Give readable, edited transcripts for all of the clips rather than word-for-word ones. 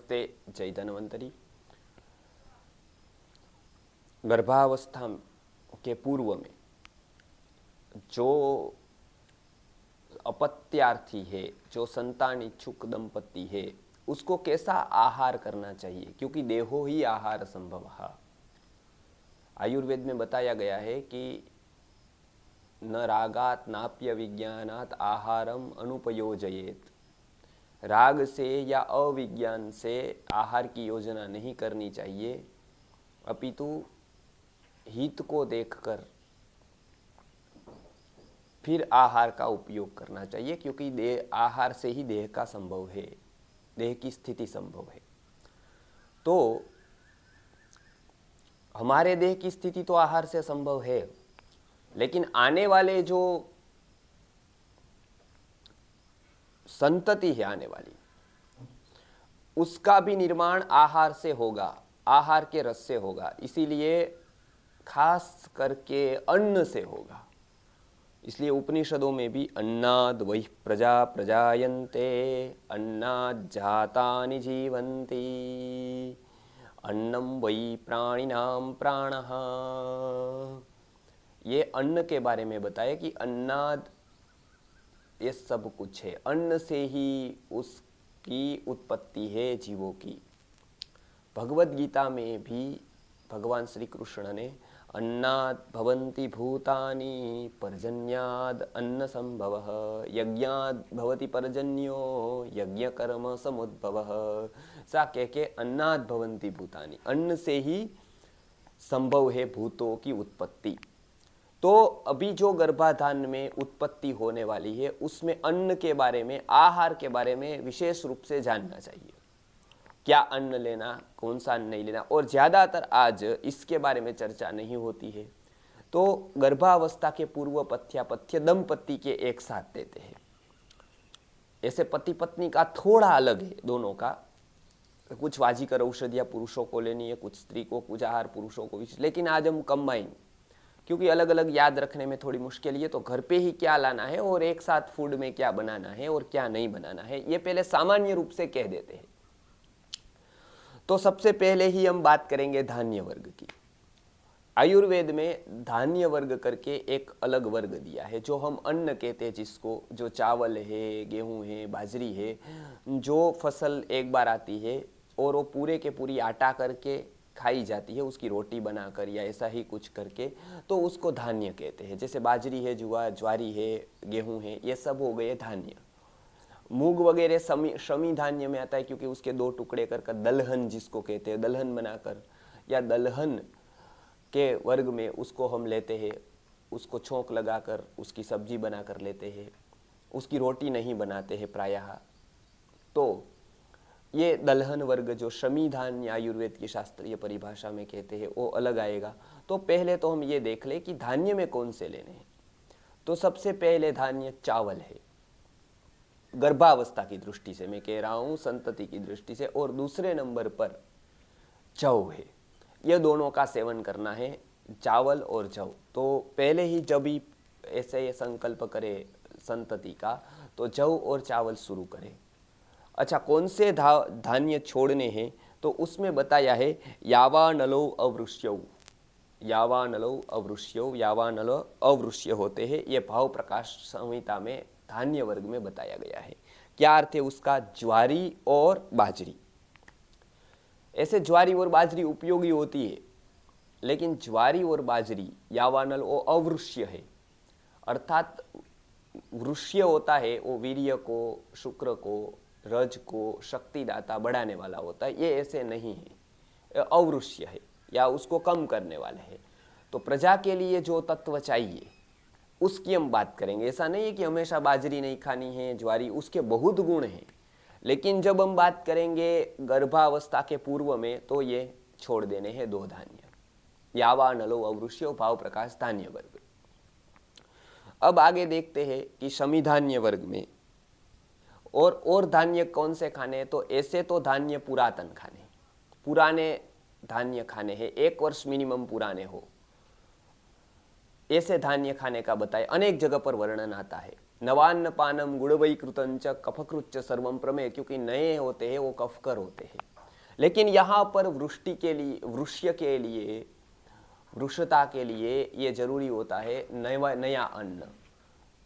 नमस्ते जय धन्वंतरी। गर्भावस्था के पूर्व में जो अपत्यार्थी है, जो संतान इच्छुक दंपति है, उसको कैसा आहार करना चाहिए, क्योंकि देहो ही आहार संभवः। आयुर्वेद में बताया गया है कि न रागात नाप्य विज्ञानात आहारम अनुपयोजयेत। राग से या अविज्ञान से आहार की योजना नहीं करनी चाहिए, अपितु हित को देखकर फिर आहार का उपयोग करना चाहिए, क्योंकि देह आहार से ही देह का संभव है, देह की स्थिति संभव है। तो हमारे देह की स्थिति तो आहार से संभव है, लेकिन आने वाले जो संतति है आने वाली, उसका भी निर्माण आहार से होगा, आहार के रस से होगा। इसीलिए खास करके अन्न से होगा। इसलिए उपनिषदों में भी अन्नाद वै प्रजा प्रजायन्ते, अन्नाद जातानि जीवन्ति, अन्नम वै प्राणिनाम प्राणः। ये अन्न के बारे में बताया कि अन्नाद ये सब कुछ है, अन्न से ही उसकी उत्पत्ति है जीवों की। भगवद गीता में भी भगवान श्री कृष्ण ने अन्नाद भवन्ति भूतानि पर्जन्याद अन्न संभवः, यज्ञाद भवति पर्जन्यो यज्ञ कर्म समुद्भवः। सा कह के अन्नाद भवन्ति भूतानि, अन्न से ही संभव है भूतों की उत्पत्ति। तो अभी जो गर्भाधान में उत्पत्ति होने वाली है, उसमें अन्न के बारे में, आहार के बारे में विशेष रूप से जानना चाहिए। क्या अन्न लेना, कौन सा अन्न नहीं लेना, और ज़्यादातर आज इसके बारे में चर्चा नहीं होती है। तो गर्भावस्था के पूर्व पथ्यापथ्य दंपति के एक साथ देते हैं। ऐसे पति पत्नी का थोड़ा अलग है दोनों का, कुछ वाजिकर औषधियाँ पुरुषों को लेनी है, कुछ स्त्री को, कुछ आहार पुरुषों को, लेकिन आज हम कंबाइन, क्योंकि अलग अलग याद रखने में थोड़ी मुश्किल है। तो घर पे ही क्या लाना है और एक साथ फूड में क्या बनाना है और क्या नहीं बनाना है, ये पहले सामान्य रूप से कह देते हैं। तो सबसे पहले ही हम बात करेंगे धान्य वर्ग की। आयुर्वेद में धान्य वर्ग करके एक अलग वर्ग दिया है, जो हम अन्न कहते हैं जिसको, जो चावल है, गेहूं है, बाजरी है, जो फसल एक बार आती है और वो पूरे के पूरी आटा करके खाई जाती है, उसकी रोटी बनाकर या ऐसा ही कुछ करके, तो उसको धान्य कहते हैं। जैसे बाजरी है, ज्वारी है, गेहूं है, ये सब हो गए धान्य। मूंग वगैरह शमी धान्य में आता है, क्योंकि उसके दो टुकड़े कर दलहन जिसको कहते हैं, दलहन बनाकर या दलहन के वर्ग में उसको हम लेते हैं, उसको छोंक लगाकर उसकी सब्जी बनाकर लेते हैं, उसकी रोटी नहीं बनाते हैं प्रायः। तो ये दलहन वर्ग जो शमी धान्य आयुर्वेद की शास्त्रीय परिभाषा में कहते हैं, वो अलग आएगा। तो पहले तो हम ये देख ले कि धान्य में कौन से लेने हैं। तो सबसे पहले धान्य चावल है, गर्भावस्था की दृष्टि से मैं कह रहा हूं, संतति की दृष्टि से। और दूसरे नंबर पर जौ है। यह दोनों का सेवन करना है, चावल और जौ। तो पहले ही जब ही ऐसे ये संकल्प करे संतति का, तो जौ और चावल शुरू करे। अच्छा, कौन से धान्य छोड़ने हैं, तो उसमें बताया है यावानलो अवृष्यौ, यावानलो अवृष्यौ, यावानलो अवृष्य होते हैं। ये भाव प्रकाश संहिता में धान्य वर्ग में बताया गया है। क्या अर्थ है उसका? ज्वारी और बाजरी। ऐसे ज्वारी और बाजरी उपयोगी होती है, लेकिन ज्वारी और बाजरी यावानल वो अवृष्य है, अर्थात वृष्य होता है वो वीर्य को, शुक्र को, रज को शक्तिदाता बढ़ाने वाला होता है। ये ऐसे नहीं है, अवृष्य है या उसको कम करने वाले है। तो प्रजा के लिए जो तत्व चाहिए उसकी हम बात करेंगे। ऐसा नहीं है कि हमेशा बाजरी नहीं खानी है, ज्वारी, उसके बहुत गुण हैं, लेकिन जब हम बात करेंगे गर्भावस्था के पूर्व में, तो ये छोड़ देने हैं दो धान्य, यावानलो अवृष्यो भाव प्रकाश धान्य वर्ग। अब आगे देखते हैं कि शमी धान्य वर्ग में और धान्य कौन से खाने हैं। तो ऐसे तो धान्य पुरातन खाने, पुराने धान्य खाने हैं, 1 वर्ष मिनिमम पुराने हो, ऐसे धान्य खाने का बताए। अनेक जगह पर वर्णन आता है। नवान्न पानम गुड़वई कृतंच कफकृच्च सर्वम प्रमेय, क्योंकि नए होते हैं वो कफकर होते हैं। लेकिन यहाँ पर वृष्टि के लिए, वृष्य के लिए, वृषता के लिए ये जरूरी होता है नया अन्न।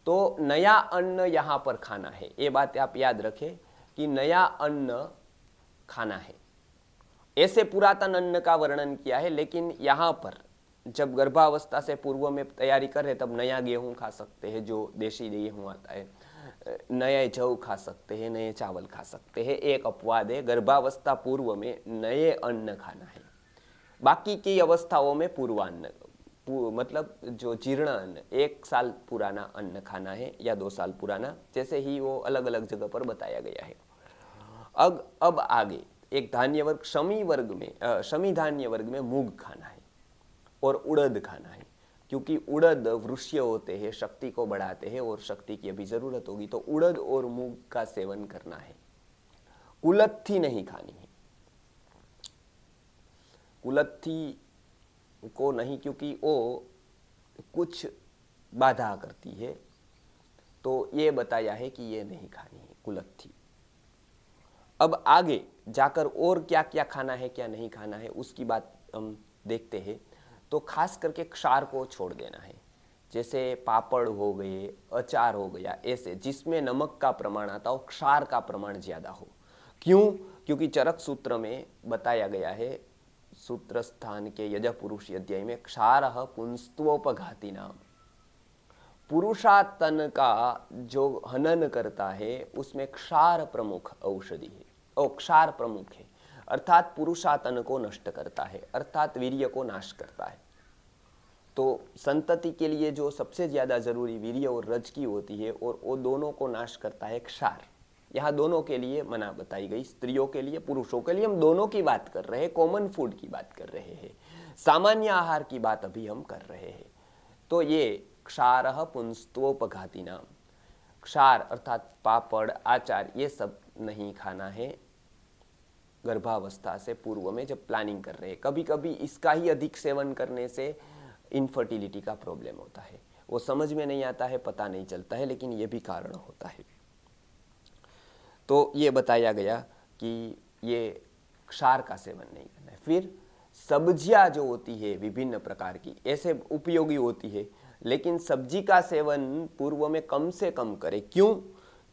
तो नया अन्न यहाँ पर खाना है, ये बात आप याद रखें कि नया अन्न खाना है। ऐसे पुरातन अन्न का वर्णन किया है, लेकिन यहाँ पर जब गर्भावस्था से पूर्व में तैयारी कर रहे तब नया गेहूं खा सकते हैं, जो देशी गेहूं आता है, नए जौ खा सकते हैं, नए चावल खा सकते हैं। एक अपवाद है, गर्भावस्था पूर्व में नए अन्न खाना है। बाकी की अवस्थाओं में पूर्वान्न, मतलब जो जीर्ण अन्न, 1 साल पुराना अन्न खाना है या 2 साल पुराना, जैसे ही वो अलग अलग जगह पर बताया गया है। अब आगे एक धान्य वर्ग, शमी धान्य वर्ग में मूंग खाना है और उड़द खाना है, क्योंकि उड़द वृष्य होते हैं, शक्ति को बढ़ाते हैं और शक्ति की अभी जरूरत होगी, तो उड़द और मूंग का सेवन करना है। कुलत्थी नहीं खानी है, कुलत्थी को नहीं, क्योंकि वो कुछ बाधा करती है, तो ये बताया है कि ये नहीं खानी है कुलत्थी। अब आगे जाकर और क्या क्या खाना है क्या नहीं खाना है उसकी बात हम देखते हैं। तो खास करके क्षार को छोड़ देना है, जैसे पापड़ हो गए, अचार हो गया, ऐसे जिसमें नमक का प्रमाण आता हो, क्षार का प्रमाण ज्यादा हो। क्यों? क्योंकि चरक सूत्र में बताया गया है, सूत्र स्थान के यज पुरुष अध्याय में, क्षारः पुंस्त्वोपघाती नाम, पुरुषातन का जो हनन करता है उसमें क्षार प्रमुख औषधि है, और क्षार प्रमुख है, अर्थात पुरुषातन को नष्ट करता है, अर्थात वीर्य को नाश करता है। तो संतति के लिए जो सबसे ज्यादा जरूरी वीर्य और रज की होती है, और वो दोनों को नाश करता है क्षार। यहाँ दोनों के लिए मना बताई गई, स्त्रियों के लिए, पुरुषों के लिए, हम दोनों की बात कर रहे हैं, कॉमन फूड की बात कर रहे हैं, सामान्य आहार की बात अभी हम कर रहे हैं। तो ये क्षारः पुंस्त्वोपघाती नाम, क्षार अर्थात पापड़, आचार, ये सब नहीं खाना है गर्भावस्था से पूर्व में जब प्लानिंग कर रहे हैं। कभी कभी इसका ही अधिक सेवन करने से इनफर्टिलिटी का प्रॉब्लम होता है, वो समझ में नहीं आता है, पता नहीं चलता है, लेकिन ये भी कारण होता है। तो ये बताया गया कि ये क्षार का सेवन नहीं करना है। फिर सब्जियां जो होती है विभिन्न प्रकार की, ऐसे उपयोगी होती है, लेकिन सब्जी का सेवन पूर्व में कम से कम करें। क्यों?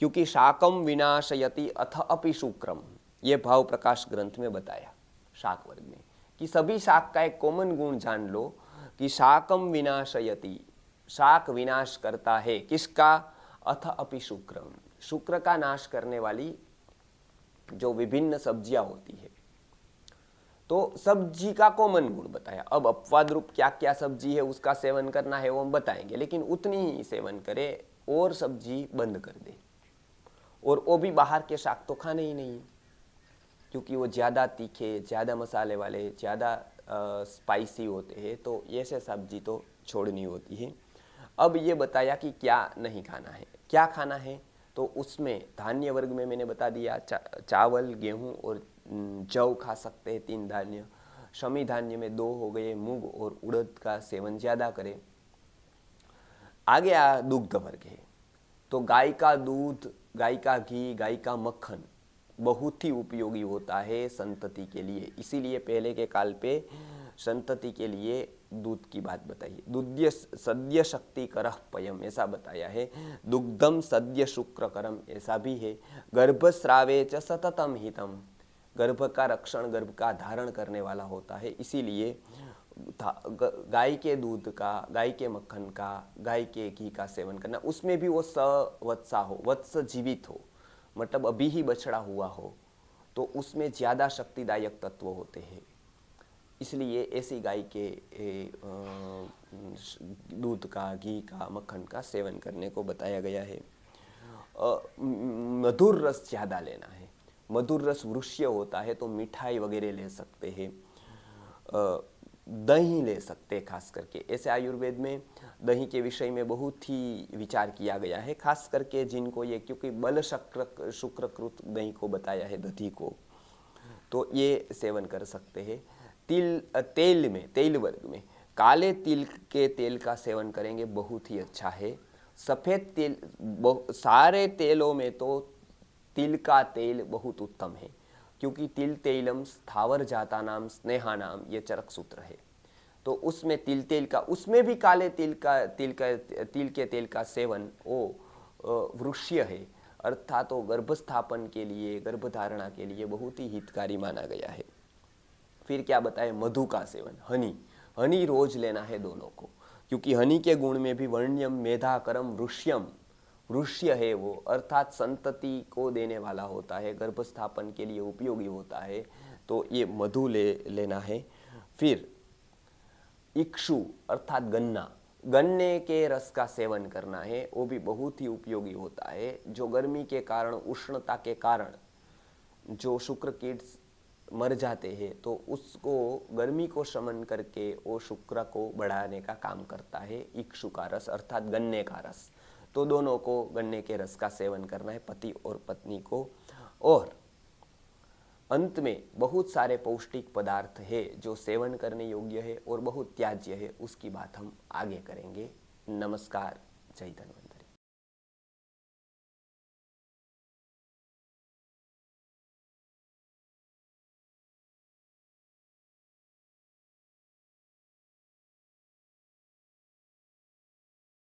क्योंकि शाकम विनाशयति अथ अपि शुक्रम, ये भाव प्रकाश ग्रंथ में बताया शाक वर्ग में, कि सभी शाक का एक कॉमन गुण जान लो कि शाकम विनाशयति, शाक विनाश करता है, किसका? अथ अपि शुक्रम, शुक्र का नाश करने वाली जो विभिन्न सब्जियां होती है। तो सब्जी का कॉमन गुण बताया। अब अपवाद रूप क्या क्या सब्जी है उसका सेवन करना है वो हम बताएंगे, लेकिन उतनी ही सेवन करे और सब्जी बंद कर दे। और वो भी बाहर के शाक तो खाने ही नहीं, क्योंकि वो ज़्यादा तीखे, ज़्यादा मसाले वाले, ज़्यादा स्पाइसी होते हैं, तो ऐसे सब्जी तो छोड़नी होती है। अब ये बताया कि क्या नहीं खाना है, क्या खाना है। तो उसमें धान्य वर्ग में मैंने बता दिया, चावल, गेहूं और जौ खा सकते हैं, 3 धान्य। शमी धान्य में 2 हो गए, मूंग और उड़द का सेवन ज़्यादा करें। आगे दुग्ध वर्ग है, तो गाय का दूध, गाय का घी, गाय का मक्खन बहुत ही उपयोगी होता है संतति के लिए। इसीलिए पहले के काल पे संतति के लिए दूध की बात बताई। दुग्ध सद्य शक्ति करह पयम, ऐसा बताया है। दुग्धम सद्य शुक्र करम, ऐसा भी है। गर्भस्रावे च सततम हितम, गर्भ का रक्षण, गर्भ का धारण करने वाला होता है। इसीलिए गाय के दूध का, गाय के मक्खन का, गाय के घी का सेवन करना, उसमें भी वो सवत्सा हो, वत्स जीवित हो, मतलब अभी ही बछड़ा हुआ हो, तो उसमें ज़्यादा शक्तिदायक तत्व होते हैं। इसलिए ऐसी गाय के दूध का, घी का, मक्खन का सेवन करने को बताया गया है। मधुर रस ज़्यादा लेना है, मधुर रस वृष्य होता है, तो मिठाई वगैरह ले सकते हैं, दही ले सकते हैं खास करके। ऐसे आयुर्वेद में दही के विषय में बहुत ही विचार किया गया है, खास करके जिनको ये, क्योंकि बल शुक्रकृत दही को बताया है, दधी को, तो ये सेवन कर सकते हैं। तेल में, तेल वर्ग में काले तिल के तेल का सेवन करेंगे, बहुत ही अच्छा है। सफ़ेद तेल, सारे तेलों में तो तिल का तेल बहुत उत्तम है, क्योंकि तिल तेलम स्थावर जाता नाम स्नेहा नाम, ये चरक सूत्र है। तो उसमें तिल तेल का, उसमें भी काले तिल के तेल का सेवन वो वृष्य है, अर्थात तो गर्भस्थापन के लिए, गर्भधारणा के लिए बहुत ही हितकारी माना गया है। फिर क्या बताए, मधु का सेवन, हनी, हनी रोज लेना है दोनों को, क्योंकि हनी के गुण में भी वर्ण्यम मेधा करम वृष्यम, वृष्य है वो, अर्थात संतति को देने वाला होता है, गर्भस्थापन के लिए उपयोगी होता है, तो ये मधु लेना है। फिर इक्षु अर्थात गन्ना, गन्ने के रस का सेवन करना है, वो भी बहुत ही उपयोगी होता है। जो गर्मी के कारण, उष्णता के कारण जो शुक्र कीट मर जाते हैं, तो उसको, गर्मी को शमन करके वो शुक्र को बढ़ाने का काम करता है इक्षु का रस अर्थात गन्ने का रस। तो दोनों को गन्ने के रस का सेवन करना है, पति और पत्नी को। और अंत में बहुत सारे पौष्टिक पदार्थ है जो सेवन करने योग्य है और बहुत त्याज्य है, उसकी बात हम आगे करेंगे। नमस्कार, जय धन्वंतरि।